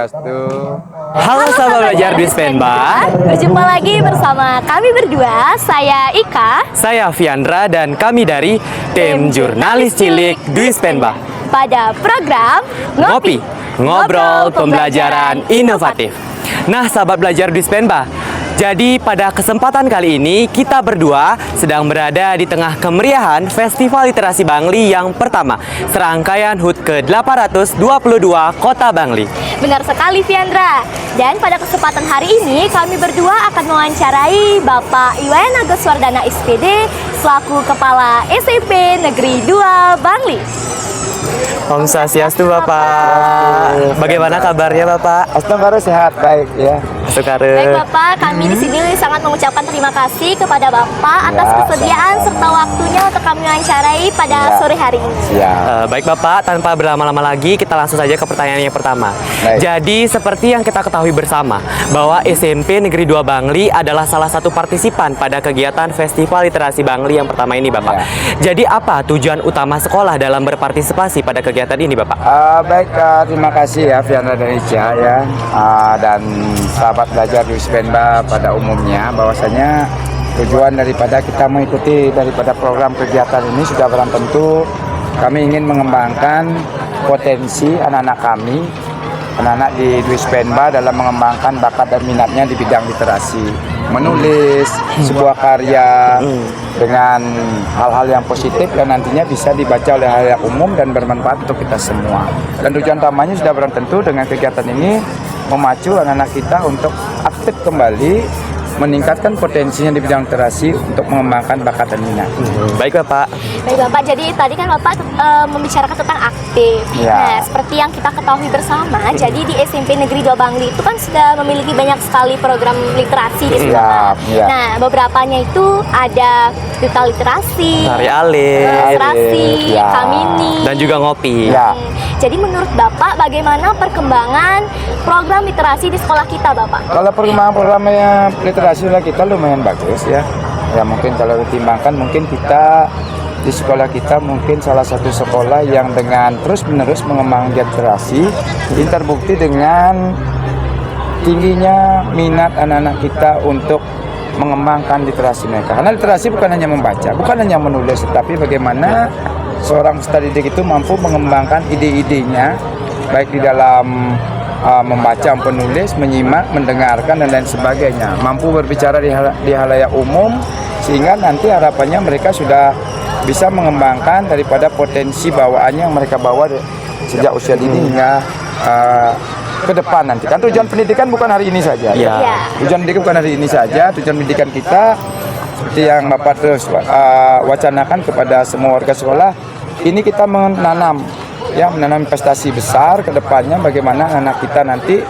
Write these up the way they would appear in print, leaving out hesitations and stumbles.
Swastiastu. Halo sahabat belajar di Spenba. Berjumpa lagi bersama kami berdua, saya Ika, Saya Fiandra dan kami dari tim Jurnalis Cilik Dwi Spenba. pada program Ngopi, ngobrol pembelajaran inovatif. Nah sahabat belajar di Spenba, jadi pada kesempatan kali ini kita berdua sedang berada di tengah kemeriahan Festival Literasi Bangli yang pertama, serangkaian HUT ke-822 Kota Bangli. Benar sekali Fiandra. Dan pada kesempatan hari ini kami berdua akan mewawancarai Bapak Iwayan Aguswardana SPD selaku Kepala SMP Negeri 2 Bangli. Om Swastiastu Bapak. Bagaimana kabarnya Bapak? Astagfirullah, sehat, baik ya. Baik Bapak, kami di sini sangat mengucapkan terima kasih kepada Bapak atas Ya, kesediaan sama-sama. serta waktunya untuk kami wawancarai pada Ya. sore hari ini. Siap. Baik Bapak, tanpa berlama-lama lagi kita langsung saja ke pertanyaan yang pertama. Baik. Jadi seperti yang kita ketahui bersama bahwa SMP Negeri 2 Bangli adalah salah satu partisipan pada kegiatan Festival Literasi Bangli yang pertama ini Bapak. Jadi apa tujuan utama sekolah dalam berpartisipasi pada kegiatan ini Bapak? Baik, terima kasih ya Fiandra dan Ica ya, dan sahabat belajar di Spenba pada umumnya, bahwasanya tujuan daripada kita mengikuti daripada program kegiatan ini sudah barang tentu kami ingin mengembangkan potensi anak-anak kami, anak-anak di Dwi Spenba dalam mengembangkan bakat dan minatnya di bidang literasi, menulis sebuah karya dengan hal-hal yang positif dan nantinya bisa dibaca oleh halayak umum dan bermanfaat untuk kita semua. Dan tujuan utamanya sudah barang tentu dengan kegiatan ini memacu anak-anak kita untuk aktif kembali, meningkatkan potensinya di bidang literasi untuk mengembangkan bakat dan minat. Baik Bapak. Baik Bapak, jadi tadi kan Bapak membicarakan tentang aktif. Ya. Nah, seperti yang kita ketahui bersama, jadi di SMP Negeri 2 Bangli itu kan sudah memiliki banyak sekali program literasi di sekolah. Ya. Nah, beberapanya itu ada duta literasi, Tari alit, literasi, ya. kamini, dan juga ngopi. Ya. Jadi menurut Bapak bagaimana perkembangan program literasi di sekolah kita, Bapak? Kalau perkembangan programnya literasi kita lumayan bagus ya. Ya mungkin kalau ditimbangkan mungkin kita di sekolah kita mungkin salah satu sekolah yang dengan terus-menerus mengembangkan literasi. Ini terbukti dengan tingginya minat anak-anak kita untuk mengembangkan literasi mereka. Karena literasi bukan hanya membaca, bukan hanya menulis, tetapi bagaimana seorang peserta didik itu mampu mengembangkan ide-idenya baik di dalam membaca, penulis, menyimak, mendengarkan dan lain sebagainya, mampu berbicara di halayak umum, sehingga nanti harapannya mereka sudah bisa mengembangkan daripada potensi bawaannya yang mereka bawa sejak usia dini hingga ke depan nanti. Kan tujuan pendidikan bukan hari ini saja. Ya. Ya. Tujuan pendidikan bukan hari ini saja. Tujuan pendidikan kita seperti yang Bapak terus wacanakan kepada semua warga sekolah, ini kita menanam investasi besar ke depannya, bagaimana anak kita nanti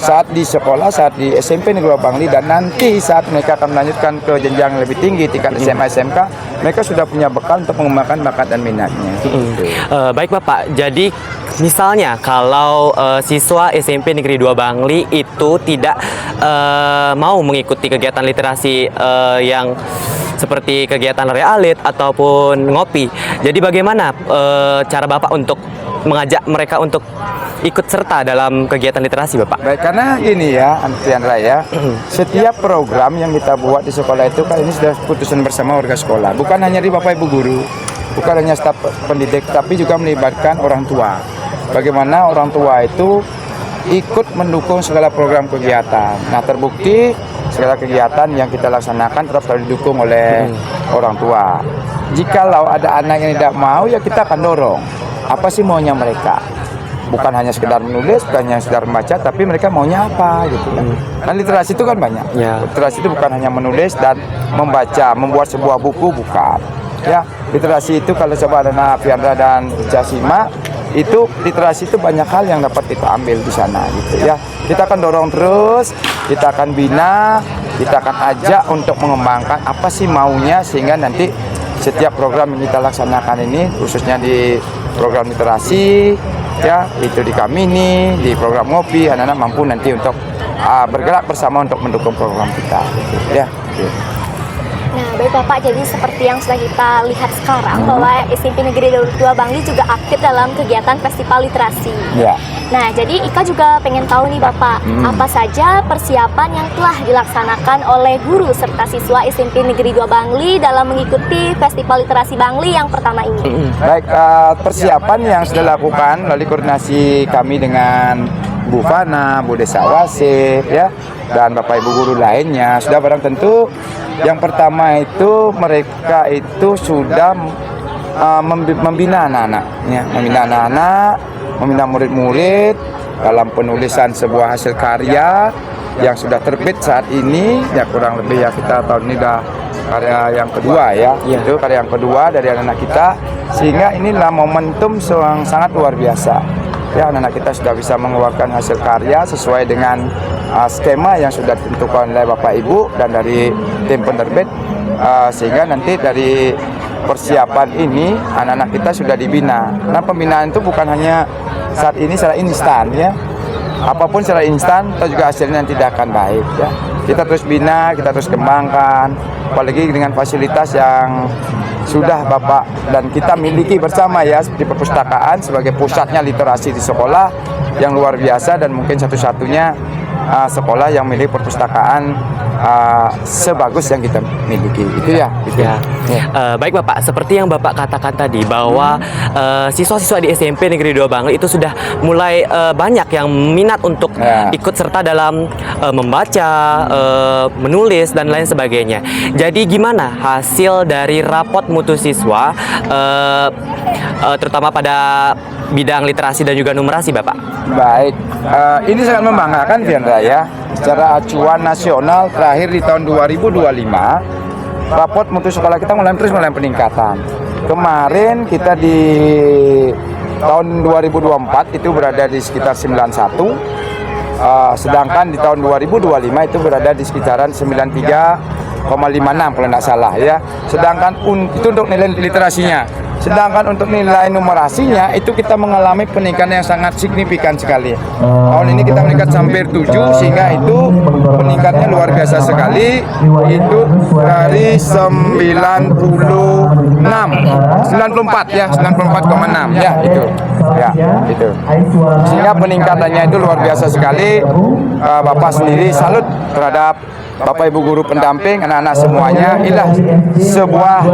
saat di sekolah, saat di SMP Negeri 2 Bangli, dan nanti saat mereka akan melanjutkan ke jenjang yang lebih tinggi, tingkat SMA, SMK, mereka sudah punya bekal untuk mengembangkan bakat dan minatnya. Baik Bapak, jadi misalnya kalau siswa SMP Negeri 2 Bangli itu tidak mau mengikuti kegiatan literasi yang seperti kegiatan realit ataupun ngopi. Jadi bagaimana cara Bapak untuk mengajak mereka untuk ikut serta dalam kegiatan literasi Bapak? Baik, karena gini ya, Fiandra ya, setiap program yang kita buat di sekolah itu kan ini sudah keputusan bersama warga sekolah. Bukan hanya di Bapak Ibu guru, bukan hanya staf pendidik, tapi juga melibatkan orang tua. Bagaimana orang tua itu ikut mendukung segala program kegiatan. Nah, terbukti segala kegiatan yang kita laksanakan tetap selalu didukung oleh orang tua. Jikalau ada anak yang tidak mau, ya kita akan dorong. Apa sih maunya mereka? Bukan hanya sekedar menulis, bukan hanya sekedar membaca, tapi mereka maunya apa gitu kan. Nah, literasi itu kan banyak. Ya. Literasi itu bukan hanya menulis dan membaca, membuat sebuah buku, bukan. Ya, literasi itu kalau coba anak Fiandra dan Ica simak, itu literasi itu banyak hal yang dapat kita ambil di sana gitu ya. Kita akan dorong terus, kita akan bina, kita akan ajak untuk mengembangkan apa sih maunya, sehingga nanti setiap program yang kita laksanakan ini, khususnya di program literasi ya, itu di Kamini, di program ngopi, anak-anak mampu nanti untuk bergerak bersama untuk mendukung program kita gitu, ya. Nah, baik Bapak, jadi seperti yang sudah kita lihat sekarang bahwa SMP Negeri 2 Bangli juga aktif dalam kegiatan festival literasi. Ya. Nah, jadi Ika juga pengen tahu nih Bapak, apa saja persiapan yang telah dilaksanakan oleh guru serta siswa SMP Negeri 2 Bangli dalam mengikuti Festival Literasi Bangli yang pertama ini? Baik, persiapan yang sudah dilakukan melalui koordinasi kami dengan Bu Fana, Bu Desa Wase, ya, dan Bapak Ibu guru lainnya sudah barang tentu. Yang pertama itu mereka itu sudah membina anak-anak, ya, membina murid-murid dalam penulisan sebuah hasil karya yang sudah terbit saat ini, ya kurang lebih ya kita tahun ini udah karya yang kedua ya, itu karya yang kedua dari anak-anak kita, sehingga inilah momentum yang sangat luar biasa. Ya, anak-anak kita sudah bisa mengeluarkan hasil karya sesuai dengan skema yang sudah ditentukan oleh Bapak Ibu dan dari tim penerbit, sehingga nanti dari persiapan ini anak-anak kita sudah dibina. Nah, pembinaan itu bukan hanya saat ini secara instan ya. Apapun secara instan, kita juga hasilnya tidak akan baik ya. Kita terus bina, kita terus kembangkan, apalagi dengan fasilitas yang sudah Bapak dan kita miliki bersama ya, seperti perpustakaan sebagai pusatnya literasi di sekolah yang luar biasa dan mungkin satu-satunya sekolah yang milik perpustakaan sebagus yang kita miliki. Itu ya. Gitu. Ya. Baik Bapak, seperti yang Bapak katakan tadi bahwa siswa-siswa di SMP Negeri 2 Bangli itu sudah mulai banyak yang minat untuk ikut serta dalam membaca, menulis dan lain sebagainya. Jadi gimana hasil dari rapot mutu siswa terutama pada bidang literasi dan juga numerasi Bapak? Baik, ini sangat membanggakan Fiandra ya. Secara acuan nasional terakhir di tahun 2025, rapot mutu sekolah kita mulai peningkatan. Kemarin kita di tahun 2024 itu berada di sekitar 91, sedangkan di tahun 2025 itu berada di sekitaran 93,56 kalau tidak salah ya. Sedangkan itu untuk nilai literasinya. Sedangkan untuk nilai numerasinya itu kita mengalami peningkatan yang sangat signifikan sekali. Tahun ini kita meningkat sampai 7, sehingga itu peningkatnya luar biasa sekali. Itu dari 94 ya, 94,6 ya itu. Ya, itu. Sehingga peningkatannya itu luar biasa sekali. Bapak sendiri salut terhadap Bapak Ibu guru pendamping, anak-anak semuanya. Inilah sebuah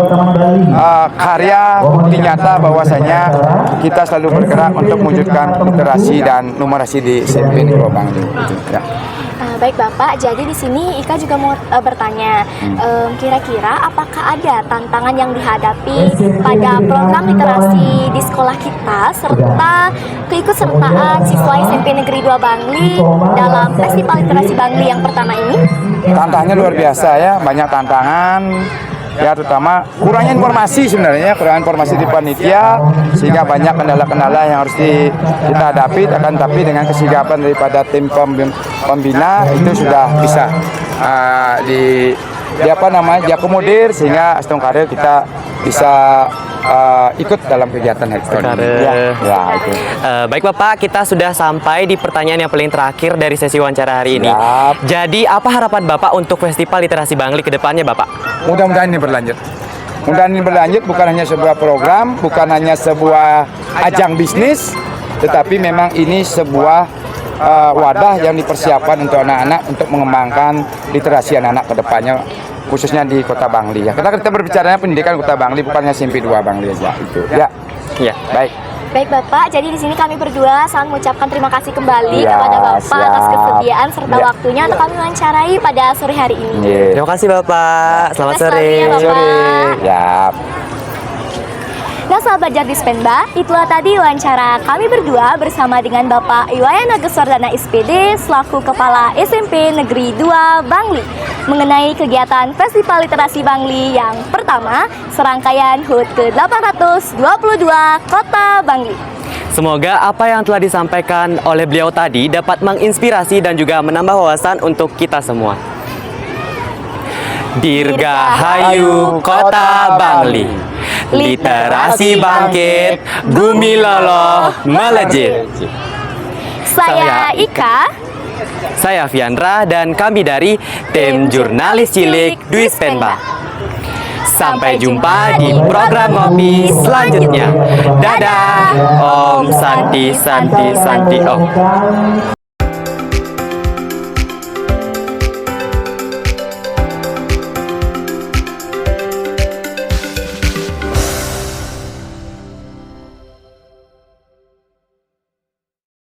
karya bukti nyata bahwasanya kita selalu bergerak untuk mewujudkan literasi dan numerasi di SMP Negeri 2 Bangli. Ya. Baik Bapak, jadi di sini Ika juga mau bertanya, kira-kira apakah ada tantangan yang dihadapi pada program literasi di sekolah kita serta keikutsertaan siswa SMP Negeri 2 Bangli dalam Festival Literasi Bangli yang pertama ini? Tantangannya luar biasa ya, banyak tantangan. Ya, terutama kurangnya informasi sebenarnya, kurangnya informasi di panitia, sehingga banyak kendala-kendala yang harus kita hadapi. Akan tapi dengan kesigapan daripada tim pembina itu sudah bisa diakomodir sehingga Astung Karir kita bisa ikut dalam kegiatan Hekton. Ya, itu. Baik Bapak, kita sudah sampai di pertanyaan yang paling terakhir dari sesi wawancara hari ini. Jadi apa harapan Bapak untuk Festival Literasi Bangli ke depannya Bapak? Mudah-mudahan ini berlanjut. Mudah-mudahan ini berlanjut, bukan hanya sebuah program, bukan hanya sebuah ajang bisnis, tetapi memang ini sebuah wadah yang dipersiapkan untuk anak-anak untuk mengembangkan literasi anak-anak ke depannya, khususnya di Kota Bangli ya. Karena kita berbicaranya pendidikan Kota Bangli, bukannya SMP 2 Bangli aja itu. Ya. Ya, baik. Baik Bapak, jadi di sini kami berdua sangat mengucapkan terima kasih kembali Ya, kepada Bapak siap. atas kesediaan serta Ya. waktunya untuk kami wawancarai pada sore hari ini. Terima kasih Bapak. Selamat Selamat sore. ya, Bapak. Sore. Ya. Nah sahabat Jardis Penba, itulah tadi wawancara kami berdua bersama dengan Bapak Iwayan Ageswardana SPD selaku Kepala SMP Negeri 2 Bangli mengenai kegiatan Festival Literasi Bangli yang pertama, serangkaian HUT ke-822 Kota Bangli. Semoga apa yang telah disampaikan oleh beliau tadi dapat menginspirasi dan juga menambah wawasan untuk kita semua. Dirgahayu Kota Bangli. Literasi bangkit, bumi loloh melejit. Saya Ika. Saya Fiandra dan kami dari tim Jurnalis Cilik Dwi Penba. Sampai jumpa di program ngopi selanjutnya. Dadah. Om Santi Santi Santi Om.